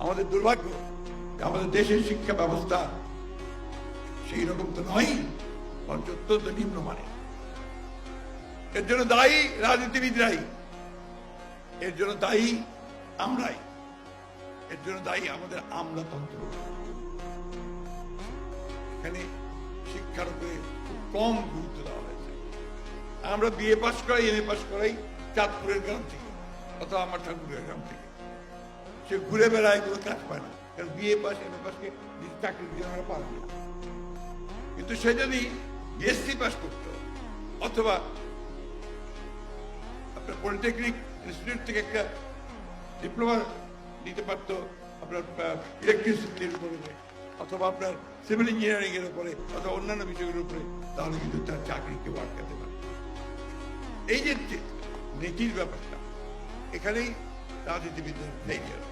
আমাদের দুর্ভাগ্য আমাদের দেশের শিক্ষা ব্যবস্থা সেই রকম তো নয়, বরঞ্চ অত্যন্ত নিম্নমানের। এর জন্য দায়ী রাজনীতিবিদরাই, এর জন্য দায়ী আমরাই, এর জন্য দায়ী আমাদের আমলাতন্ত্র। এখানে শিক্ষার উপরে খুব কম গুরুত্ব দেওয়া হয়েছে। আমরা বিএ পাস করাই, এমএ পাস করাই চাঁদপুরের গ্রাম থেকে অথবা আমার ঠাকুরের গ্রাম থেকে। সে ঘুরে বেড়ায়, কোনো কাজ পায় না, কারণ বিএ পাস এমএ পাসকে চাকরি দিয়ে আমরা পারবো না। কিন্তু সে যদি বিএসসি পাস করতো অথবা আপনার পলিটেকনিক ইনস্টিটিউট থেকে একটা ডিপ্লোমা নিতে পারতো আপনার ইলেকট্রিসিটির উপরে অথবা আপনার সিভিল ইঞ্জিনিয়ারিং এর উপরে অথবা অন্যান্য বিষয়গুলোর উপরে, তাহলে কিন্তু তার চাকরি কেউ আটকাতে পারে। এই যে নীতির ব্যাপারটা, এখানেই রাজনীতিবিদদের ফেলিয়ার।